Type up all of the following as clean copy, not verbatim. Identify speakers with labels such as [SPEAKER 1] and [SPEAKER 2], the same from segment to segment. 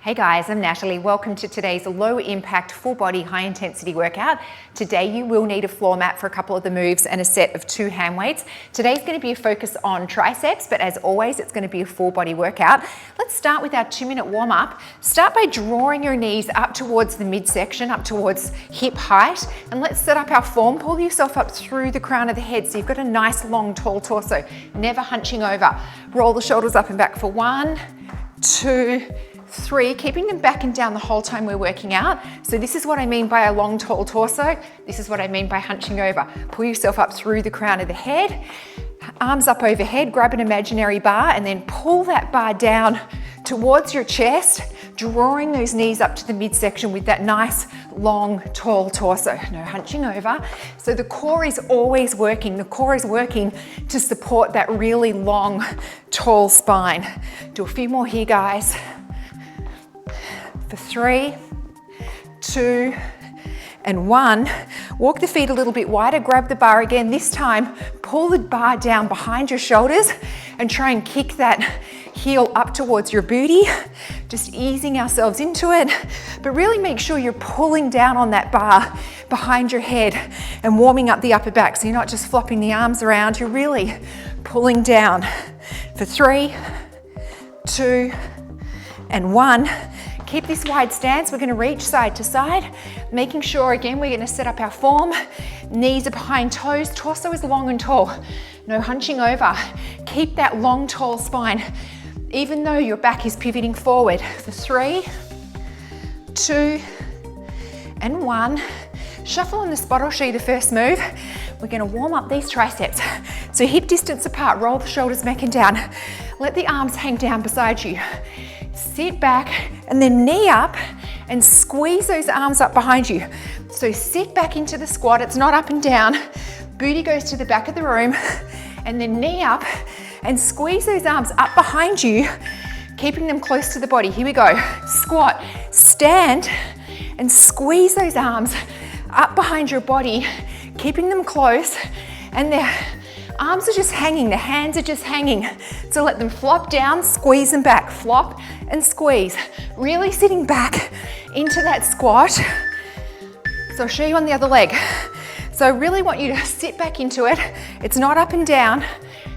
[SPEAKER 1] Hey guys, I'm Natalie. Welcome to today's low impact, full body, high intensity workout. Today you will need a floor mat for a couple of the moves and a set of 2 hand weights. Today's going to be a focus on triceps, but as always, it's going to be a full body workout. Let's start with our 2-minute warm up. Start by drawing your knees up towards the midsection, up towards hip height. And let's set up our form. Pull yourself up through the crown of the head so you've got a nice long tall torso, never hunching over. Roll the shoulders up and back for 1, 2, 3, keeping them back and down the whole time we're working out. So this is what I mean by a long, tall torso. This is what I mean by hunching over. Pull yourself up through the crown of the head, arms up overhead, grab an imaginary bar, and then pull that bar down towards your chest, drawing those knees up to the midsection with that nice, long, tall torso. No hunching over. So the core is always working. The core is working to support that really long, tall spine. Do a few more here, guys. For 3, 2, and 1. Walk the feet a little bit wider, grab the bar again. This time, pull the bar down behind your shoulders and try and kick that heel up towards your booty. Just easing ourselves into it, but really make sure you're pulling down on that bar behind your head and warming up the upper back. So you're not just flopping the arms around, you're really pulling down. For 3, 2, and 1. Keep this wide stance. We're going to reach side to side, making sure, again, we're going to set up our form. Knees are behind toes, torso is long and tall. No hunching over. Keep that long, tall spine, even though your back is pivoting forward. For 3, 2, and 1. Shuffle on the spot, I'll show you the first move. We're going to warm up these triceps. So hip distance apart, roll the shoulders back and down. Let the arms hang down beside you. Sit back and then knee up and squeeze those arms up behind you. So sit back into the squat, it's not up and down. Booty goes to the back of the room and then knee up and squeeze those arms up behind you, keeping them close to the body. Here we go. Squat, stand and squeeze those arms up behind your body, keeping them close, and their arms are just hanging, the hands are just hanging. So let them flop down, squeeze them back, flop and squeeze. Really sitting back into that squat. So I'll show you on the other leg. So I really want you to sit back into it. It's not up and down.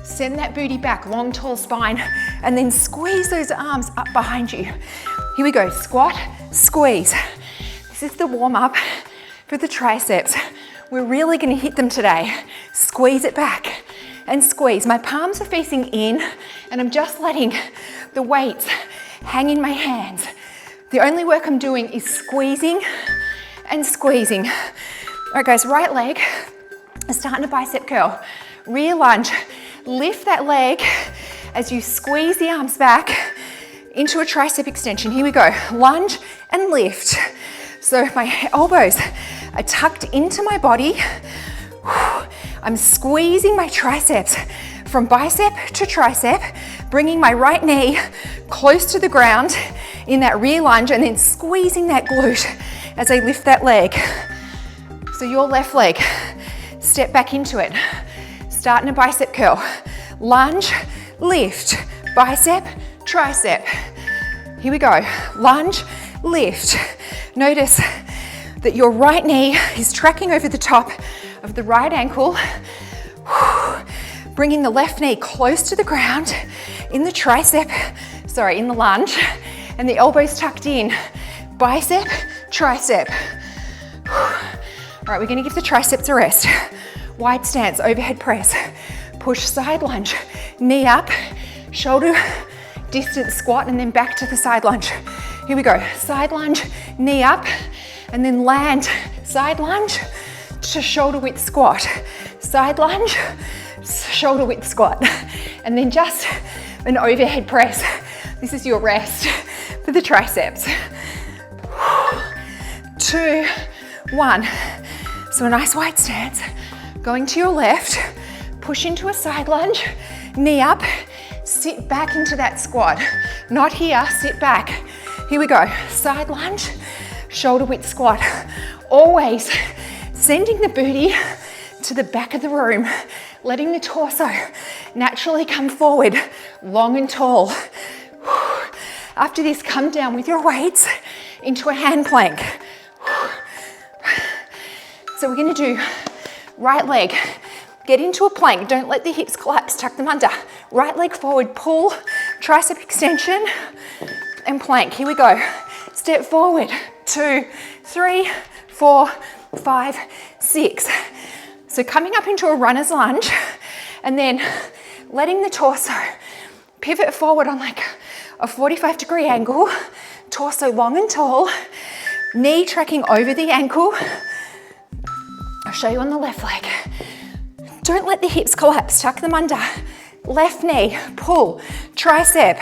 [SPEAKER 1] Send that booty back, long, tall spine, and then squeeze those arms up behind you. Here we go, squat, squeeze. This is the warm up for the triceps. We're really gonna hit them today. Squeeze it back and squeeze. My palms are facing in and I'm just letting the weights hang in my hands. The only work I'm doing is squeezing and squeezing. All right guys, right leg is starting a bicep curl. Rear lunge, lift that leg as you squeeze the arms back into a tricep extension. Here we go, lunge and lift. So my elbows are tucked into my body. I'm squeezing my triceps from bicep to tricep, bringing my right knee close to the ground in that rear lunge and then squeezing that glute as I lift that leg. So your left leg, step back into it. Starting a bicep curl. Lunge, lift, bicep, tricep. Here we go, lunge, lift. Notice that your right knee is tracking over the top of the right ankle, bringing the left knee close to the ground in the in the lunge, and the elbows tucked in. Bicep, tricep. All right, we're gonna give the triceps a rest. Wide stance, overhead press. Push side lunge, knee up, shoulder distance squat, and then back to the side lunge. Here we go, side lunge, knee up, and then land, side lunge to shoulder width squat. Side lunge, shoulder width squat. And then just an overhead press. This is your rest for the triceps. 2, 1. So a nice wide stance. Going to your left, push into a side lunge, knee up, sit back into that squat. Not here, sit back. Here we go, side lunge, shoulder width squat. Always sending the booty to the back of the room, letting the torso naturally come forward, long and tall. After this, come down with your weights into a hand plank. So we're gonna do right leg, get into a plank, don't let the hips collapse, tuck them under. Right leg forward, pull, tricep extension, and plank. Here we go. Step forward, 2, 3, 4, 5, 6. So coming up into a runner's lunge, and then letting the torso pivot forward on like a 45-degree angle, torso long and tall, knee tracking over the ankle. I'll show you on the left leg. Don't let the hips collapse, tuck them under. Left knee, pull, tricep.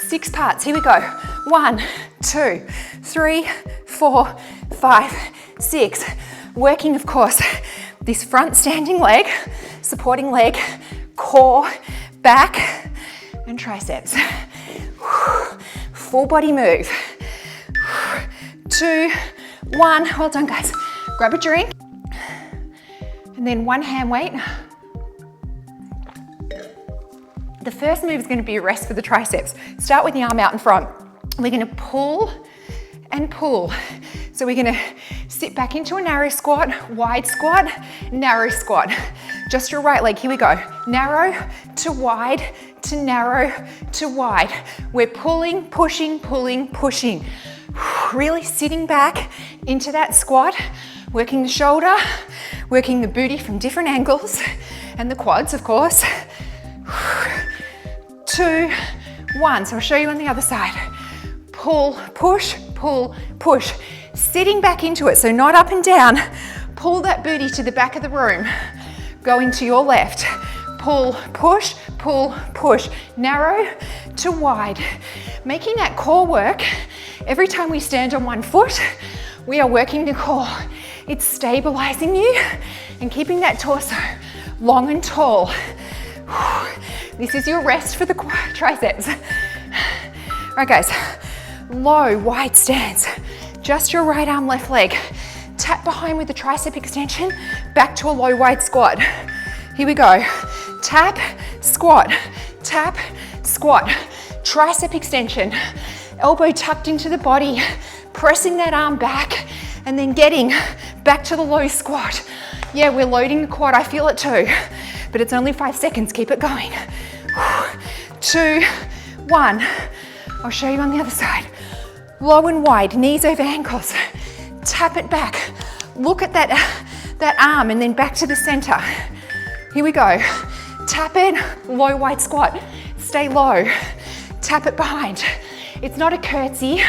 [SPEAKER 1] 6 parts, here we go. 1, 2, 3, 4, 5, 6. Working, of course, this front standing leg, supporting leg, core, back, and triceps. Full body move. 2, 1, well done guys. Grab a drink, and then one hand weight. The first move is going to be a rest for the triceps. Start with the arm out in front. We're going to pull and pull. So we're going to sit back into a narrow squat, wide squat, narrow squat. Just your right leg, here we go. Narrow to wide, to narrow to wide. We're pulling, pushing, pulling, pushing. Really sitting back into that squat, working the shoulder, working the booty from different angles, and the quads, of course. 2, 1, so I'll show you on the other side. Pull, push, pull, push. Sitting back into it, so not up and down. Pull that booty to the back of the room. Going to your left. Pull, push, pull, push. Narrow to wide. Making that core work. Every time we stand on one foot, we are working the core. It's stabilizing you and keeping that torso long and tall. This is your rest for the triceps. All right guys, low, wide stance. Just your right arm, left leg. Tap behind with the tricep extension, back to a low, wide squat. Here we go. Tap, squat, tap, squat. Tricep extension, elbow tucked into the body, pressing that arm back, and then getting back to the low squat. Yeah, we're loading the quad, I feel it too, but it's only 5 seconds, keep it going. 2, 1, I'll show you on the other side. Low and wide, knees over ankles. Tap it back. Look at that arm and then back to the center. Here we go. Tap it, low, wide squat. Stay low. Tap it behind. It's not a curtsy.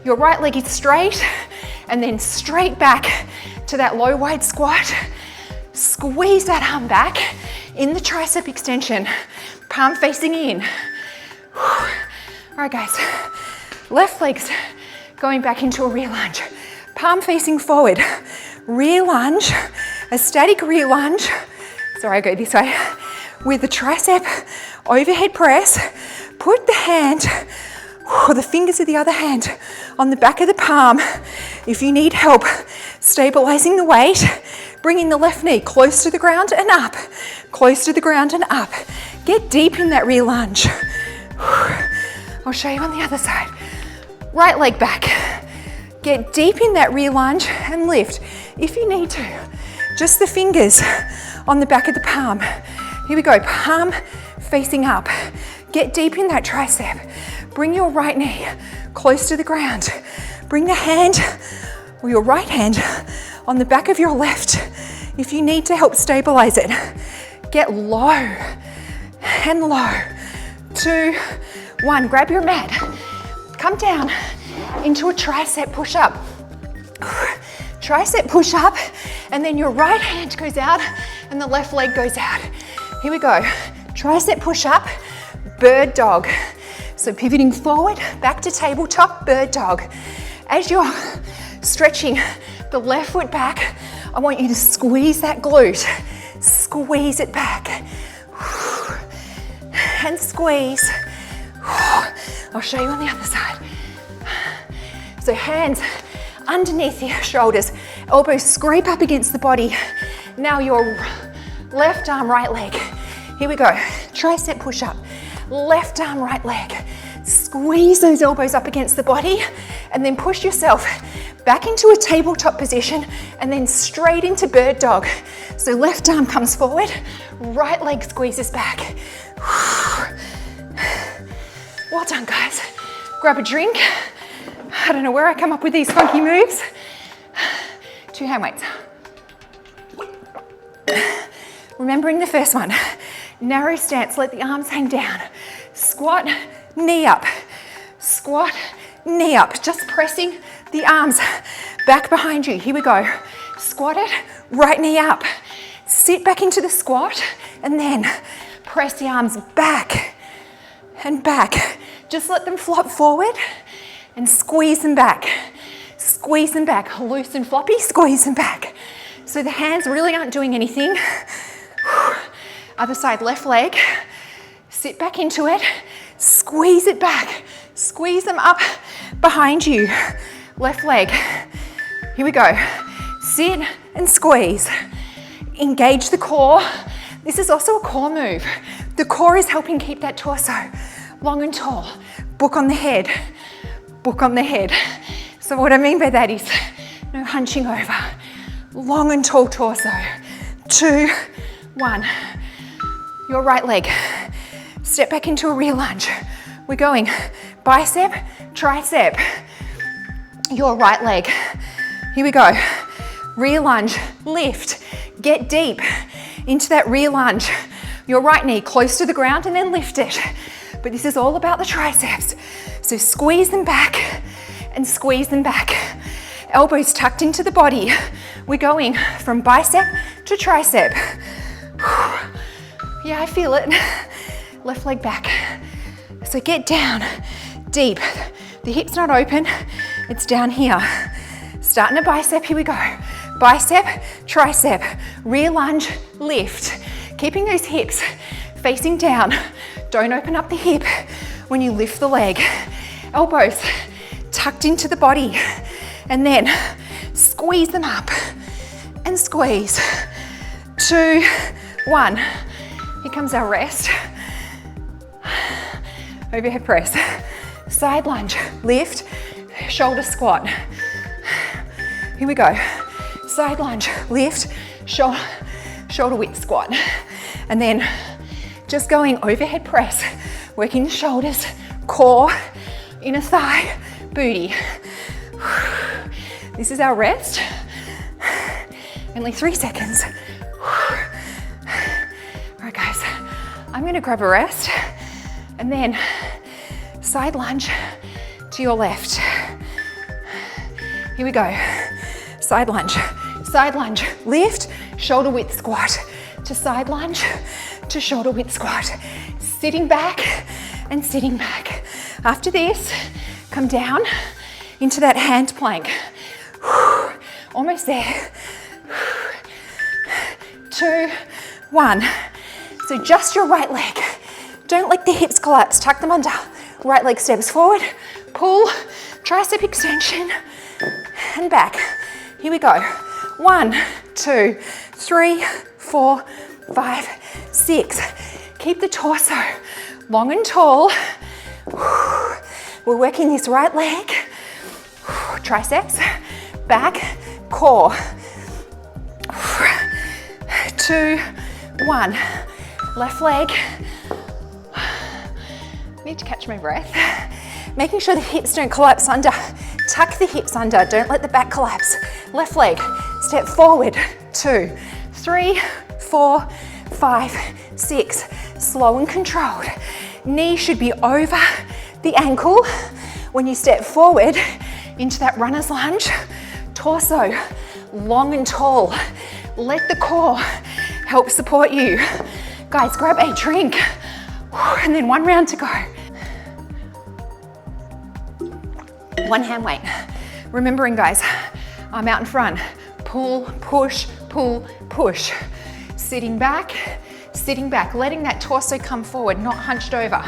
[SPEAKER 1] Your right leg is straight and then straight back to that low, wide squat. Squeeze that arm back in the tricep extension. Palm facing in. All right, guys. Left leg's going back into a rear lunge. Palm facing forward. Rear lunge, a static rear lunge. Sorry, I go this way. With the tricep overhead press, put the hand, or the fingers of the other hand, on the back of the palm. If you need help stabilizing the weight, bringing the left knee close to the ground and up, close to the ground and up. Get deep in that rear lunge. I'll show you on the other side. Right leg back. Get deep in that rear lunge and lift if you need to. Just the fingers on the back of the palm. Here we go, palm facing up. Get deep in that tricep. Bring your right knee close to the ground. Bring the hand, or your right hand, on the back of your left if you need to help stabilize it. Get low and low. 2, 1, grab your mat. Come down into a tricep push-up. Tricep push-up, and then your right hand goes out and the left leg goes out. Here we go. Tricep push-up, bird dog. So pivoting forward, back to tabletop, bird dog. As you're stretching the left foot back, I want you to squeeze that glute. Squeeze it back. And squeeze. I'll show you on the other side. So hands underneath your shoulders, elbows scrape up against the body. Now your left arm, right leg. Here we go, tricep push-up. Left arm, right leg. Squeeze those elbows up against the body and then push yourself back into a tabletop position and then straight into bird dog. So left arm comes forward, right leg squeezes back. Well done, guys. Grab a drink. I don't know where I come up with these funky moves. 2 hand weights. Remembering the first one, narrow stance, let the arms hang down. Squat, knee up. Squat, knee up. Just pressing the arms back behind you. Here we go. Squat it, right knee up. Sit back into the squat and then press the arms back and back. Just let them flop forward and squeeze them back. Squeeze them back. Loose and floppy, squeeze them back. So the hands really aren't doing anything. Other side, left leg. Sit back into it. Squeeze it back. Squeeze them up behind you. Left leg. Here we go. Sit and squeeze. Engage the core. This is also a core move. The core is helping keep that torso long and tall. Book on the head. Book on the head. So what I mean by that is no hunching over. Long and tall torso. 2, 1. Your right leg. Step back into a rear lunge. We're going bicep, tricep. Your right leg. Here we go. Rear lunge, lift. Get deep into that rear lunge. Your right knee close to the ground and then lift it. But this is all about the triceps. So squeeze them back and squeeze them back. Elbows tucked into the body. We're going from bicep to tricep. Yeah, I feel it. Left leg back. So get down, deep. The hip's not open, it's down here. Starting a bicep, here we go. Bicep, tricep, rear lunge, lift. Keeping those hips facing down. Don't open up the hip when you lift the leg. Elbows tucked into the body. And then squeeze them up and squeeze. 2, 1. Here comes our rest. Overhead press. Side lunge, lift, shoulder squat. Here we go. Side lunge, lift, shoulder width squat. And then just going overhead press, working the shoulders, core, inner thigh, booty. This is our rest. Only 3 seconds. All right, guys, I'm gonna grab a rest and then side lunge to your left. Here we go. Side lunge, lift, shoulder width squat to side lunge to shoulder width squat. Sitting back and sitting back. After this, come down into that hand plank. Almost there. 2, 1. So just your right leg. Don't let the hips collapse, tuck them under. Right leg steps forward, pull, tricep extension, and back. Here we go. 1, 2, 3, 4, 5, 6. Keep the torso long and tall. We're working this right leg, triceps, back, core. 2, 1. Left leg. Need to catch my breath. Making sure the hips don't collapse under. Tuck the hips under, don't let the back collapse. Left leg, step forward. 2, 3, 4, 5, 6. Slow and controlled. Knee should be over the ankle when you step forward into that runner's lunge. Torso long and tall. Let the core help support you. Guys, grab a drink. And then 1 round to go. 1 hand weight. Remembering, guys, I'm out in front. Pull, push, pull, push. Sitting back, letting that torso come forward, not hunched over.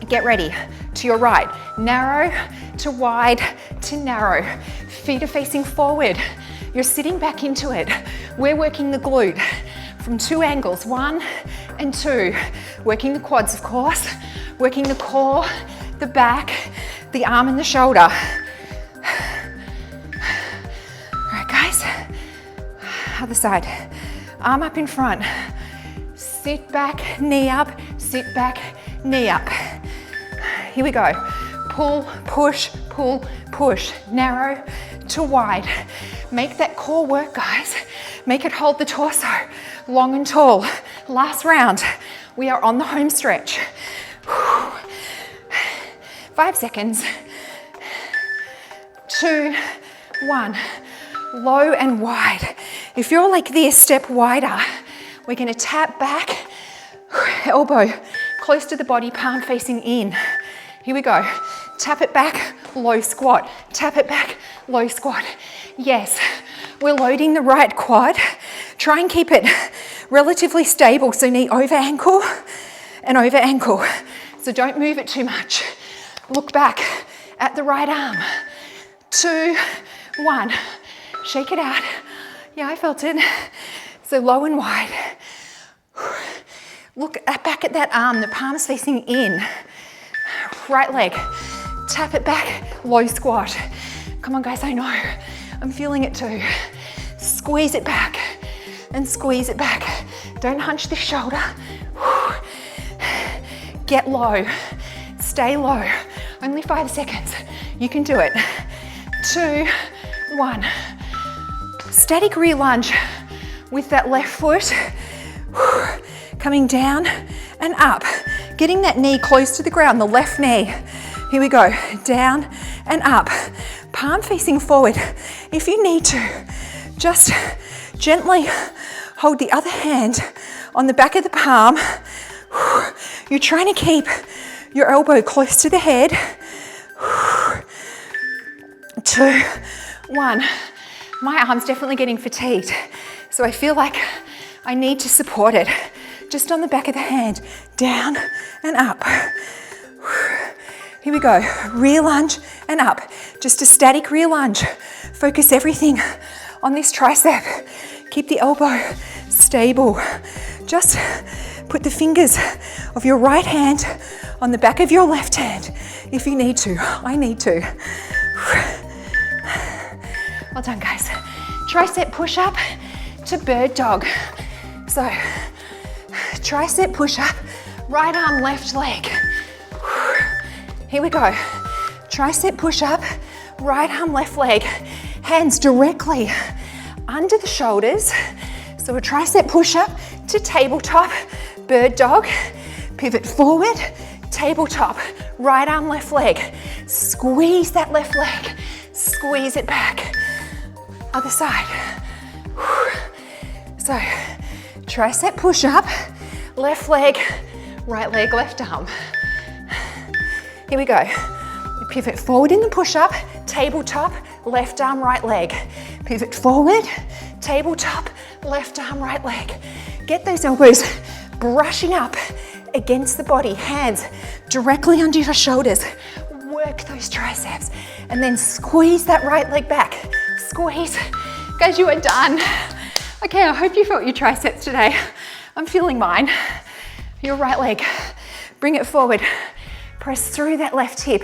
[SPEAKER 1] Get ready. To your right, narrow to wide to narrow. Feet are facing forward. You're sitting back into it. We're working the glute from 2 angles, 1 and 2. Working the quads, of course. Working the core the back, the arm and the shoulder. All right, guys. Other side. Arm up in front. Sit back, knee up, sit back, knee up. Here we go. Pull, push, narrow to wide. Make that core work, guys. Make it hold the torso, long and tall. Last round, we are on the home stretch. 5 seconds. 2, 1. Low and wide. If you're like this, step wider. We're gonna tap back, elbow close to the body, palm facing in. Here we go. Tap it back, low squat. Tap it back, low squat. Yes, we're loading the right quad. Try and keep it relatively stable, so knee over ankle and over ankle. So don't move it too much. Look back at the right arm. 2, 1. Shake it out. Yeah, I felt it. So low and wide. Look back at that arm, the palms facing in. Right leg, tap it back, low squat. Come on guys, I know, I'm feeling it too. Squeeze it back and squeeze it back. Don't hunch the shoulder. Get low, stay low. Only 5 seconds, you can do it. 2, 1. Static rear lunge with that left foot. Coming down and up. Getting that knee close to the ground, the left knee. Here we go, down and up. Palm facing forward. If you need to, just gently hold the other hand on the back of the palm. You're trying to keep your elbow close to the head. 2, 1. My arm's definitely getting fatigued, so I feel like I need to support it. Just on the back of the hand, down and up. Here we go, rear lunge and up. Just a static rear lunge. Focus everything on this tricep. Keep the elbow stable. Just put the fingers of your right hand on the back of your left hand if you need to. I need to. Well done, guys. Tricep push-up to bird dog. So, tricep push-up, right arm, left leg. Here we go. Tricep push-up, right arm, left leg. Hands directly under the shoulders. So a tricep push-up to tabletop, bird dog. Pivot forward, tabletop, right arm, left leg. Squeeze that left leg. Squeeze it back. Other side. So, tricep push-up, left leg, left arm. Here we go. Pivot forward in the push-up, tabletop, left arm, right leg. Pivot forward, tabletop, left arm, right leg. Get those elbows brushing up against the body, hands directly under your shoulders. Work those triceps and then squeeze that right leg back. Squeeze. Guys, you are done. Okay, I hope you felt your triceps today. I'm feeling mine. Your right leg, bring it forward. Press through that left hip.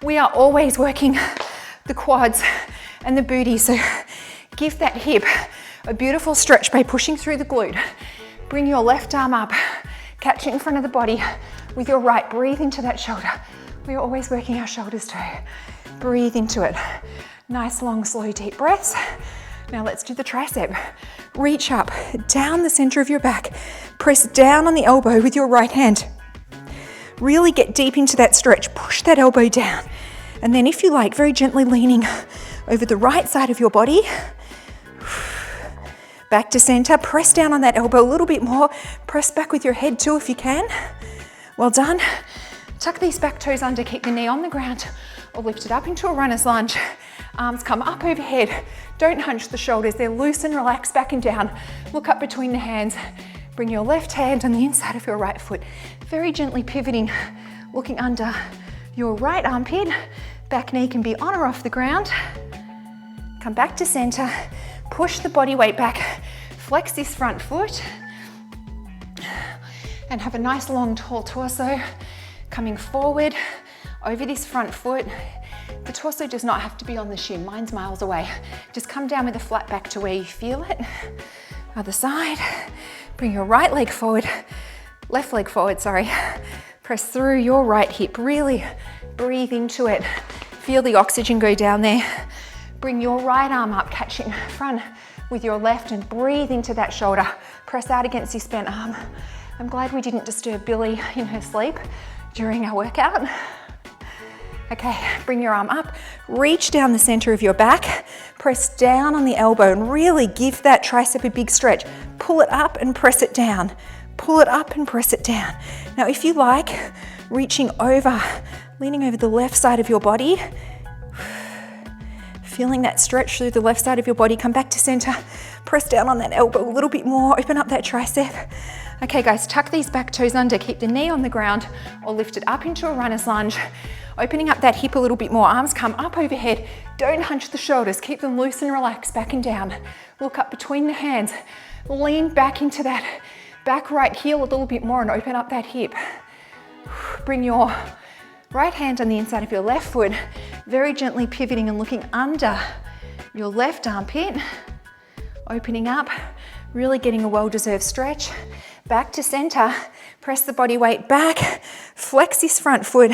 [SPEAKER 1] We are always working the quads and the booty, so give that hip a beautiful stretch by pushing through the glute. Bring your left arm up, catch it in front of the body with your right. Breathe into that shoulder. We are always working our shoulders too. Breathe into it. Nice, long, slow, deep breaths. Now let's do the tricep. Reach up, down the center of your back. Press down on the elbow with your right hand. Really get deep into that stretch. Push that elbow down. And then if you like, very gently leaning over the right side of your body. Back to center. Press down on that elbow a little bit more. Press back with your head too if you can. Well done. Tuck these back toes under. Keep the knee on the ground or lift it up into a runner's lunge. Arms come up overhead. Don't hunch the shoulders. They're loose and relaxed back and down. Look up between the hands. Bring your left hand on the inside of your right foot. Very gently pivoting, looking under your right armpit. Back knee can be on or off the ground. Come back to center. Push the body weight back. Flex this front foot. And have a nice long tall torso. Coming forward, over this front foot. The torso does not have to be on the shin. Mine's miles away. Just come down with a flat back to where you feel it. Other side. Bring your right leg forward, left leg forward, sorry. Press through your right hip. Really breathe into it. Feel the oxygen go down there. Bring your right arm up, catching front with your left, and breathe into that shoulder. Press out against your spent arm. I'm glad we didn't disturb Billy in her sleep during our workout. Okay, bring your arm up, reach down the center of your back, press down on the elbow and really give that tricep a big stretch. Pull it up and press it down. Pull it up and press it down. Now, if you like, reaching over, leaning over the left side of your body, feeling that stretch through the left side of your body, come back to center, press down on that elbow a little bit more, open up that tricep. Okay guys, tuck these back toes under, keep the knee on the ground or lift it up into a runner's lunge. Opening up that hip a little bit more, arms come up overhead. Don't hunch the shoulders, keep them loose and relaxed, back and down. Look up between the hands, lean back into that back right heel a little bit more and open up that hip. Bring your right hand on the inside of your left foot, very gently pivoting and looking under your left armpit. Opening up, really getting a well-deserved stretch. Back to center, press the body weight back, flex this front foot,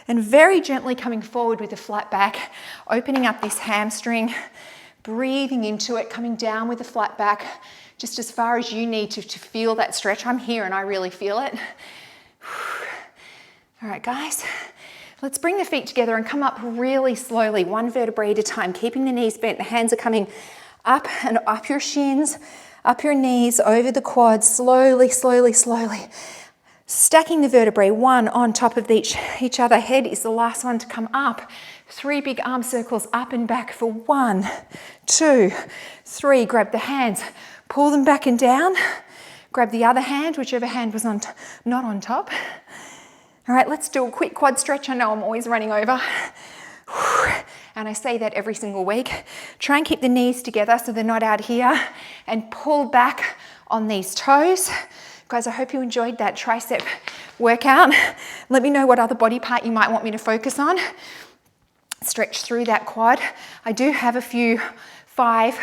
[SPEAKER 1] and very gently coming forward with a flat back, opening up this hamstring, breathing into it, coming down with a flat back, just as far as you need to feel that stretch. I'm here and I really feel it. All right, guys, let's bring the feet together and come up really slowly, one vertebrae at a time, keeping the knees bent. The hands are coming up and up your shins, up your knees, over the quads, slowly, slowly, slowly. Stacking the vertebrae, one on top of each other. Head is the last one to come up. 3 big arm circles up and back for 1, 2, 3. Grab the hands, pull them back and down. Grab the other hand, whichever hand was not on top. All right, let's do a quick quad stretch. I know I'm always running over. And I say that every single week. Try and keep the knees together so they're not out here, and pull back on these toes. Guys, I hope you enjoyed that tricep workout. Let me know what other body part you might want me to focus on. Stretch through that quad. I do have a few 5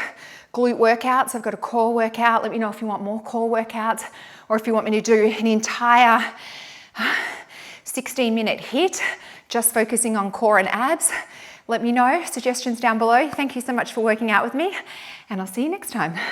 [SPEAKER 1] glute workouts. I've got a core workout. Let me know if you want more core workouts, or if you want me to do an entire 16-minute HIIT, just focusing on core and abs. Let me know, suggestions down below. Thank you so much for working out with me, and I'll see you next time.